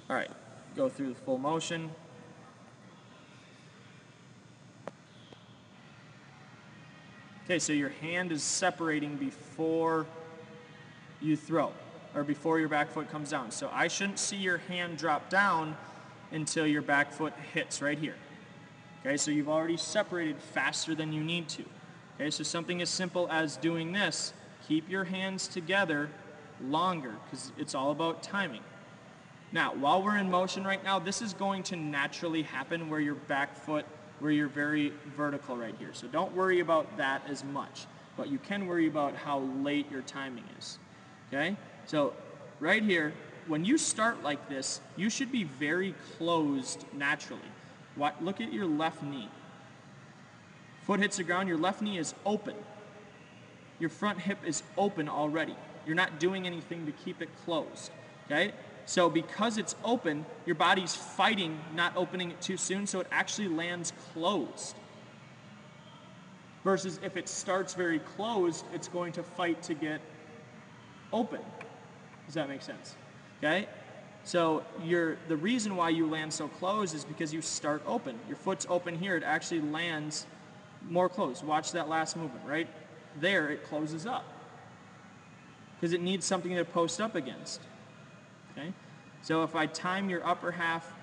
All right, go through the full motion. Okay, so your hand is separating before you throw, or before your back foot comes down. So I shouldn't see your hand drop down until your back foot hits right here. Okay, so you've already separated faster than you need to. Okay, so something as simple as doing this, keep your hands together longer, because it's all about timing. Now, while we're in motion right now, this is going to naturally happen where your back foot, where you're very vertical right here. So don't worry about that as much, but you can worry about how late your timing is. Okay, so right here, when you start like this, you should be very closed naturally. Look at your left knee. Foot hits the ground, your left knee is open. Your front hip is open already. You're not doing anything to keep it closed, okay? So because it's open, your body's fighting not opening it too soon, so it actually lands closed. Versus if it starts very closed, it's going to fight to get open. Does that make sense? Okay? So the reason why you land so close is because you start open. Your foot's open here, it actually lands more closed. Watch that last movement, right? There, it closes up. Because it needs something to post up against. Okay? So if I time your upper half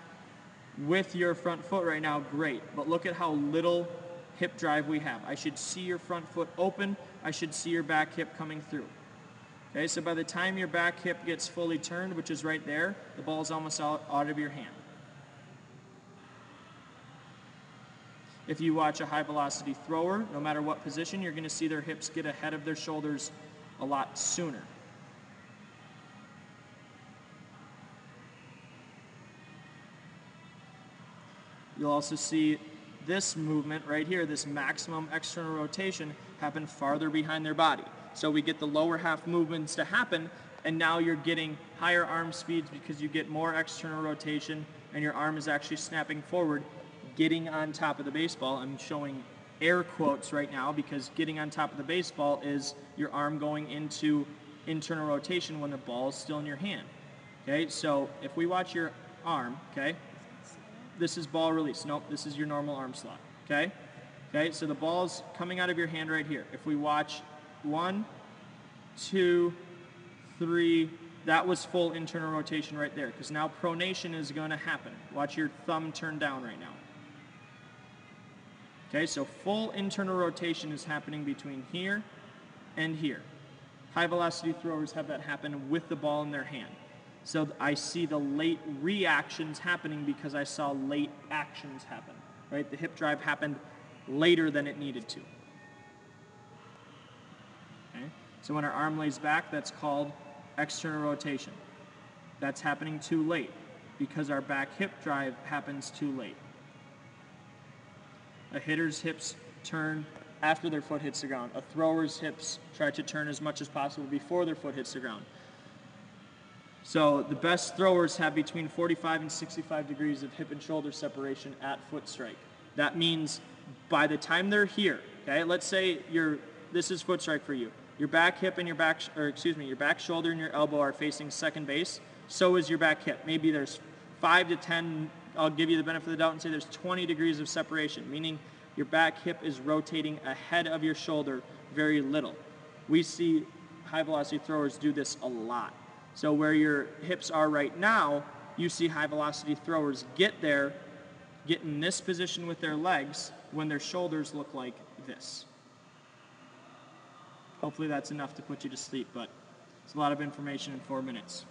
with your front foot right now, great. But look at how little hip drive we have. I should see your front foot open. I should see your back hip coming through. Okay, so by the time your back hip gets fully turned, which is right there, the ball's almost out of your hand. If you watch a high velocity thrower, no matter what position, you're going to see their hips get ahead of their shoulders a lot sooner. You'll also see this movement right here, this maximum external rotation, happen farther behind their body. So we get the lower half movements to happen, and now you're getting higher arm speeds because you get more external rotation and your arm is actually snapping forward, getting on top of the baseball. I'm showing air quotes right now because getting on top of the baseball is your arm going into internal rotation when the ball is still in your hand. Okay, so if we watch your arm, okay, this is ball release. Nope, this is your normal arm slot. Okay, okay, so the ball's coming out of your hand right here. If we watch 1, 2, 3, that was full internal rotation right there, because now pronation is going to happen. Watch your thumb turn down right now. Okay, so full internal rotation is happening between here and here. High velocity throwers have that happen with the ball in their hand. So I see the late reactions happening because I saw late actions happen, right? The hip drive happened later than it needed to. Okay? So when our arm lays back, that's called external rotation. That's happening too late because our back hip drive happens too late. A hitter's hips turn after their foot hits the ground. A thrower's hips try to turn as much as possible before their foot hits the ground. So the best throwers have between 45 and 65 degrees of hip and shoulder separation at foot strike. That means by the time they're here, okay, let's say this is foot strike for you. Your back hip and your back shoulder and your elbow are facing second base. So is your back hip. Maybe there's 5 to 10, I'll give you the benefit of the doubt and say there's 20 degrees of separation, meaning your back hip is rotating ahead of your shoulder very little. We see high velocity throwers do this a lot. So where your hips are right now, you see high velocity throwers get there, get in this position with their legs when their shoulders look like this. Hopefully that's enough to put you to sleep, but it's a lot of information in 4 minutes.